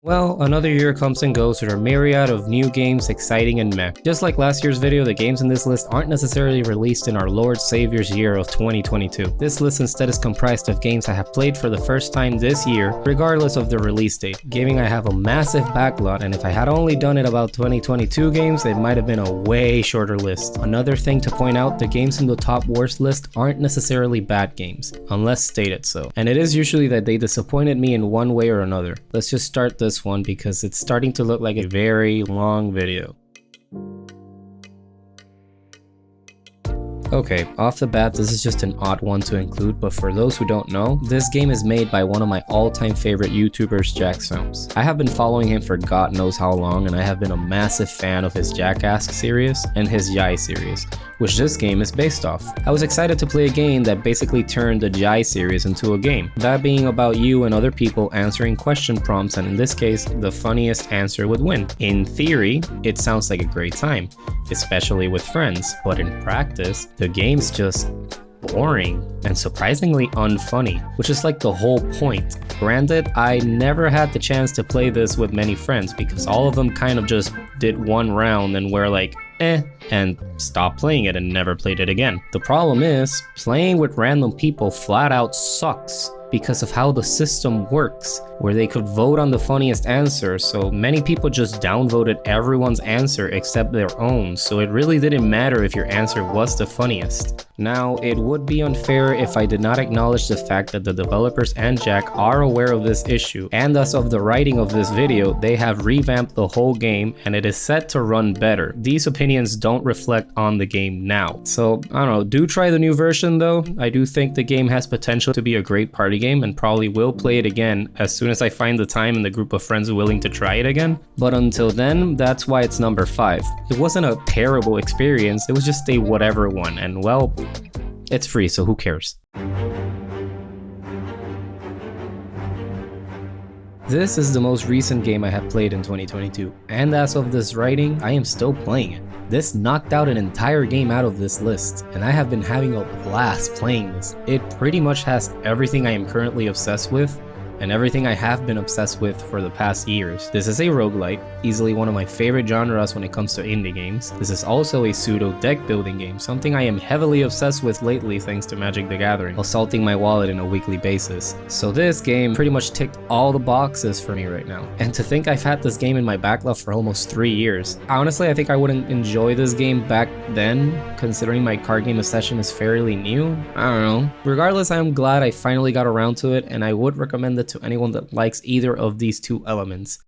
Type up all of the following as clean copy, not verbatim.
Well, another year comes and goes with a myriad of new games, exciting and meh. Just like last year's video, the games in this list aren't necessarily released in our Lord Savior's year of 2022. This list instead is comprised of games I have played for the first time this year, regardless of the release date, giving I have a massive backlog, and if I had only done it about 2022 games, it might have been a way shorter list. Another thing to point out, the games in the top worst list aren't necessarily bad games, unless stated so, and it is usually that they disappointed me in one way or another. Let's just start this one because it's starting to look like a very long video. Okay, off the bat, this is just an odd one to include, but for those who don't know, this game is made by one of my all-time favorite YouTubers, Jack. I have been following him for God knows how long, and I have been a massive fan of his Jackass series and his Jai series, which this game is based off. I was excited to play a game that basically turned the Jai series into a game, that being about you and other people answering question prompts, and in this case, the funniest answer would win. In theory, it sounds like a great time, especially with friends, but in practice, the game's just boring and surprisingly unfunny, which is like the whole point. Granted, I never had the chance to play this with many friends because all of them kind of just did one round and were like, and stopped playing it and never played it again. The problem is, playing with random people flat out sucks because of how the system works, where they could vote on the funniest answer, so many people just downvoted everyone's answer except their own, so it really didn't matter if your answer was the funniest. Now, it would be unfair if I did not acknowledge the fact that the developers and Jack are aware of this issue, and as of the writing of this video, they have revamped the whole game and it is set to run better. These opinions don't reflect on the game now. So, I don't know, do try the new version though. I do think the game has potential to be a great party game and probably will play it again as soon as I find the time and the group of friends willing to try it again. But until then, that's why it's number 5. It wasn't a terrible experience, it was just a whatever one, and well, it's free, so who cares? This is the most recent game I have played in 2022, and as of this writing, I am still playing it. This knocked out an entire game out of this list, and I have been having a blast playing this. It pretty much has everything I am currently obsessed with, and everything I have been obsessed with for the past years. This is a roguelite, easily one of my favorite genres when it comes to indie games. This is also a pseudo deck building game, something I am heavily obsessed with lately thanks to Magic the Gathering, assaulting my wallet on a weekly basis. So this game pretty much ticked all the boxes for me right now. And to think I've had this game in my backlog for almost 3 years. Honestly, I think I wouldn't enjoy this game back then, considering my card game obsession is fairly new. I don't know. Regardless, I'm glad I finally got around to it, and I would recommend it to anyone that likes either of these two elements.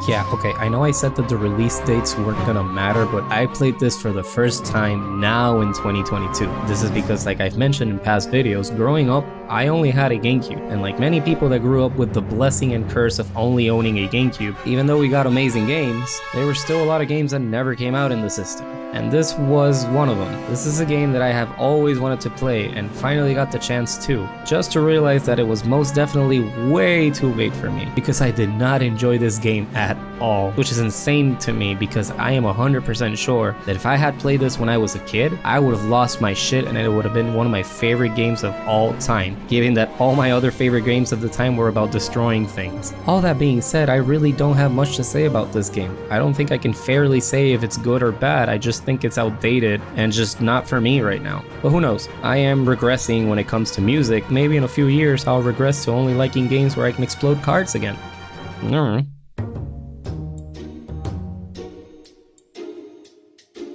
Yeah, okay, I know I said that the release dates weren't gonna matter, but I played this for the first time now in 2022. This is because, like I've mentioned in past videos, growing up, I only had a GameCube, and like many people that grew up with the blessing and curse of only owning a GameCube, even though we got amazing games, there were still a lot of games that never came out in the system. And this was one of them. This is a game that I have always wanted to play and finally got the chance to, just to realize that it was most definitely way too late for me, because I did not enjoy this game at all, which is insane to me because I am 100% sure that if I had played this when I was a kid, I would have lost my shit and it would have been one of my favorite games of all time, given that all my other favorite games of the time were about destroying things. All that being said, I really don't have much to say about this game. I don't think I can fairly say if it's good or bad. I just think it's outdated and just not for me right now. But who knows? I am regressing when it comes to music. Maybe in a few years I'll regress to only liking games where I can explode cards again. I don't know.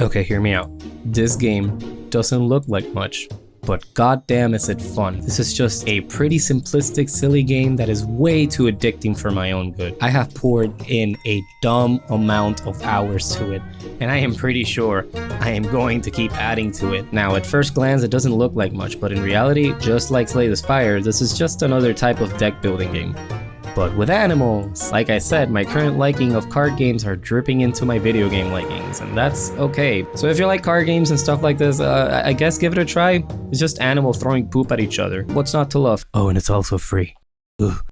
Okay, hear me out. This game doesn't look like much, but goddamn is it fun. This is just a pretty simplistic, silly game that is way too addicting for my own good. I have poured in a dumb amount of hours to it, and I am pretty sure I am going to keep adding to it. Now, at first glance, it doesn't look like much, but in reality, just like Slay the Spire, this is just another type of deck building game. But with animals, like I said, my current liking of card games are dripping into my video game likings, and that's okay. So if you like card games and stuff like this, I guess give it a try. It's just animals throwing poop at each other. What's not to love? Oh, and it's also free. Ugh.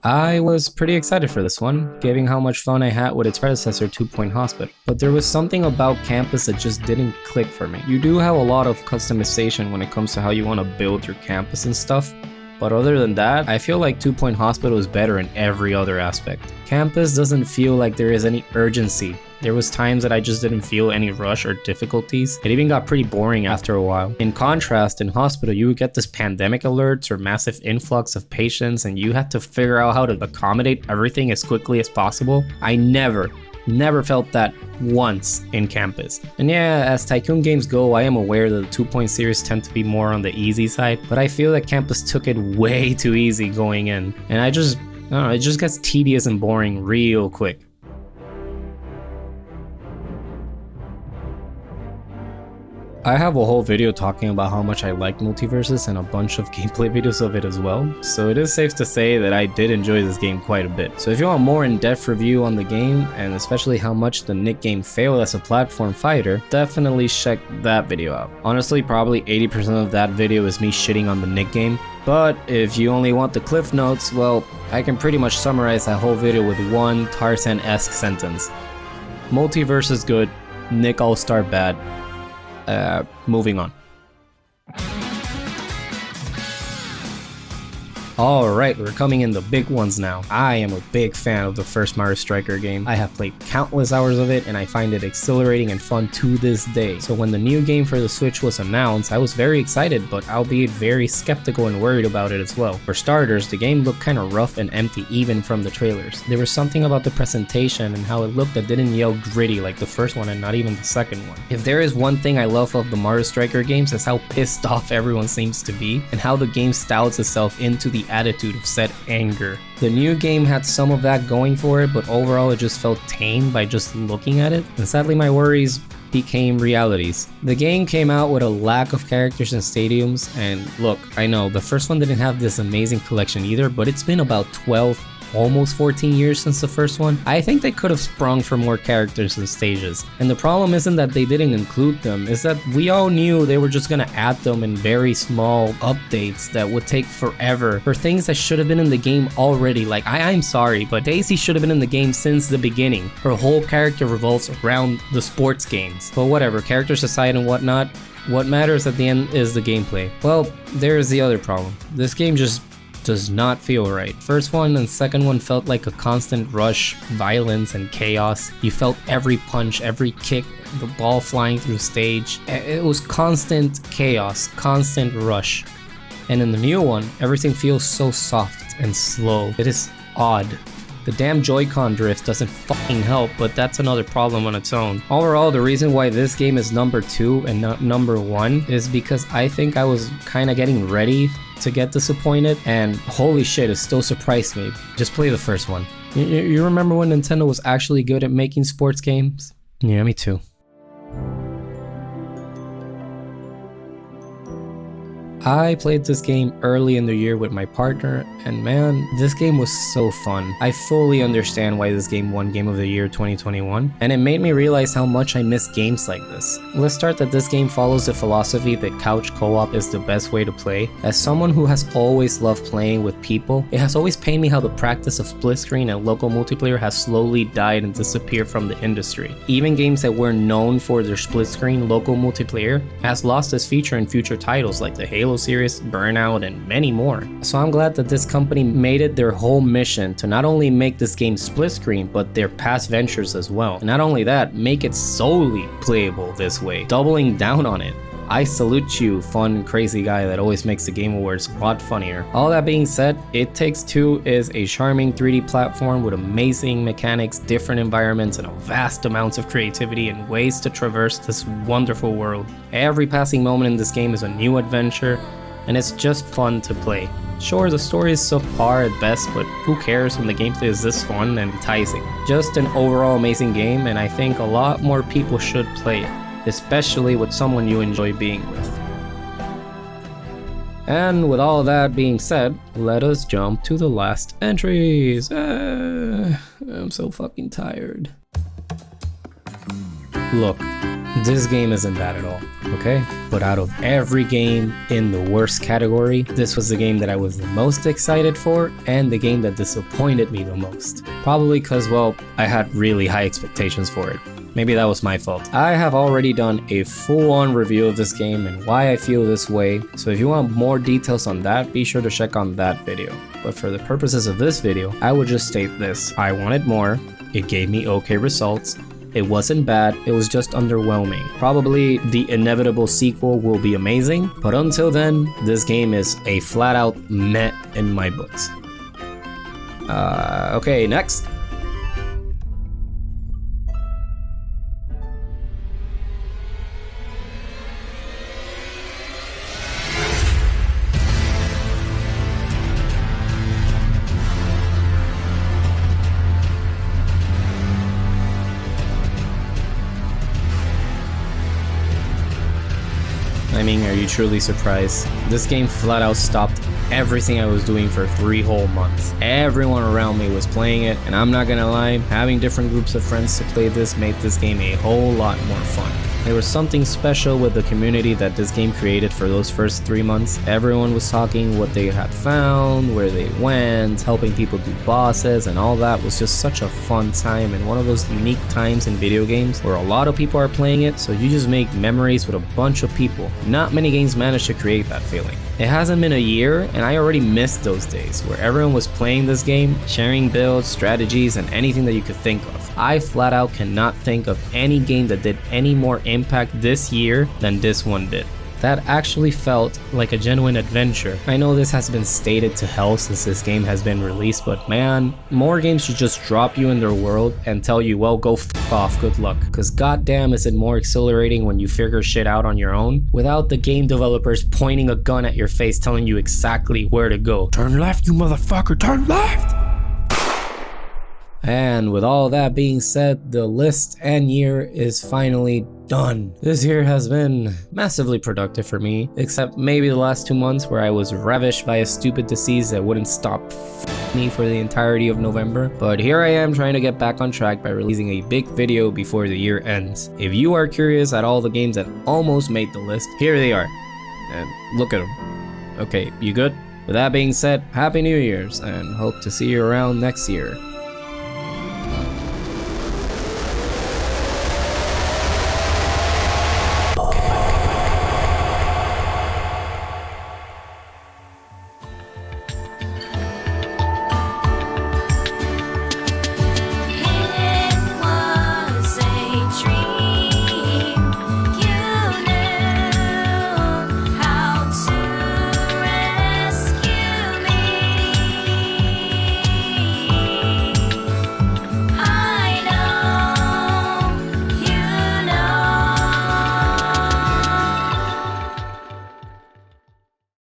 I was pretty excited for this one, given how much fun I had with its predecessor 2 Point Hospital. But there was something about campus that just didn't click for me. You do have a lot of customization when it comes to how you want to build your campus and stuff, but other than that, I feel like 2 Point Hospital is better in every other aspect. Campus doesn't feel like there is any urgency. There was times that I just didn't feel any rush or difficulties. It even got pretty boring after a while. In contrast, in Hospital, you would get this pandemic alerts or massive influx of patients and you had to figure out how to accommodate everything as quickly as possible. I never felt that once in Campus. And yeah, as Tycoon games go, I am aware that the 2 Point series tend to be more on the easy side, but I feel that Campus took it way too easy going in. And I don't know, it just gets tedious and boring real quick. I have a whole video talking about how much I like Multiverses and a bunch of gameplay videos of it as well, so it is safe to say that I did enjoy this game quite a bit. So if you want a more in-depth review on the game, and especially how much the Nick game failed as a platform fighter, definitely check that video out. Honestly, probably 80% of that video is me shitting on the Nick game, but if you only want the cliff notes, well, I can pretty much summarize that whole video with one Tarzan-esque sentence. Multiverse is good, Nick All-Star bad. Moving on. Alright, we're coming in the big ones now. I am a big fan of the first Mario Striker game. I have played countless hours of it and I find it exhilarating and fun to this day. So when the new game for the Switch was announced, I was very excited, but albeit very skeptical and worried about it as well. For starters, the game looked kinda rough and empty even from the trailers. There was something about the presentation and how it looked that didn't yell gritty like the first one and not even the second one. If there is one thing I love of the Mario Striker games, is how pissed off everyone seems to be and how the game styles itself into the attitude of said anger. The new game had some of that going for it, but overall it just felt tame by just looking at it, and sadly my worries became realities. The game came out with a lack of characters and stadiums, and look, I know the first one didn't have this amazing collection either, but it's been about 12, almost 14 years since the first one. I think they could have sprung for more characters and stages. And the problem isn't that they didn't include them, is that we all knew they were just gonna add them in very small updates that would take forever for things that should have been in the game already. Like, I'm sorry, but Daisy should have been in the game since the beginning. Her whole character revolves around the sports games. But whatever, characters aside and whatnot, what matters at the end is the gameplay. Well, there's the other problem. This game just does not feel right. First one and second one felt like a constant rush, violence and chaos. You felt every punch, every kick, the ball flying through stage. It was constant chaos, constant rush. And in the new one, everything feels so soft and slow. It is odd. The damn Joy-Con drift doesn't fucking help, but that's another problem on its own. Overall, the reason why this game is number 2 and not number 1 is because I think I was kinda getting ready to get disappointed, and holy shit, it still surprised me. Just play the first one. You remember when Nintendo was actually good at making sports games? Yeah, me too. I played this game early in the year with my partner, and man, this game was so fun. I fully understand why this game won Game of the Year 2021, and it made me realize how much I miss games like this. Let's start that this game follows the philosophy that couch co-op is the best way to play. As someone who has always loved playing with people, it has always pained me how the practice of split screen and local multiplayer has slowly died and disappeared from the industry. Even games that were known for their split screen local multiplayer has lost this feature in future titles like the Halo series, Burnout, and many more. So I'm glad that this company made it their whole mission to not only make this game split screen, but their past ventures as well. And not only that, make it solely playable this way, doubling down on it. I salute you, fun, crazy guy that always makes the Game Awards a lot funnier. All that being said, It Takes Two is a charming 3D platform with amazing mechanics, different environments, and a vast amounts of creativity and ways to traverse this wonderful world. Every passing moment in this game is a new adventure, and it's just fun to play. Sure, the story is subpar at best, but who cares when the gameplay is this fun and enticing? Just an overall amazing game, and I think a lot more people should play it, especially with someone you enjoy being with. And with all that being said, let us jump to the last entries. I'm so fucking tired. Look, this game isn't bad at all. Okay, but out of every game in the worst category, this was the game that I was the most excited for and the game that disappointed me the most. Probably because, well, I had really high expectations for it. Maybe that was my fault. I have already done a full-on review of this game and why I feel this way, so if you want more details on that, be sure to check on that video. But for the purposes of this video, I would just state this. I wanted more, it gave me okay results, it wasn't bad, it was just underwhelming. Probably the inevitable sequel will be amazing, but until then, this game is a flat-out meh in my books. Okay, next. I mean, are you truly surprised? This game flat out stopped everything I was doing for 3 whole months. Everyone around me was playing it, and I'm not gonna lie, having different groups of friends to play this made this game a whole lot more fun. There was something special with the community that this game created for those first 3 months. Everyone was talking what they had found, where they went, helping people do bosses, and all that was just such a fun time and one of those unique times in video games where a lot of people are playing it, so you just make memories with a bunch of people. Not many games manage to create that feeling. It hasn't been a year, and I already missed those days where everyone was playing this game, sharing builds, strategies, and anything that you could think of. I flat out cannot think of any game that did any more impact this year than this one did. That actually felt like a genuine adventure. I know this has been stated to hell since this game has been released, but man, more games should just drop you in their world and tell you, well, go f off, good luck. Cause goddamn is it more exhilarating when you figure shit out on your own without the game developers pointing a gun at your face telling you exactly where to go. Turn left, you motherfucker, turn left! And with all that being said, the list and year is finally done. This year has been massively productive for me, except maybe the last 2 months where I was ravished by a stupid disease that wouldn't stop me for the entirety of November. But here I am trying to get back on track by releasing a big video before the year ends. If you are curious at all the games that almost made the list, here they are. And look at them. Okay, you good? With that being said, Happy New Year's and hope to see you around next year.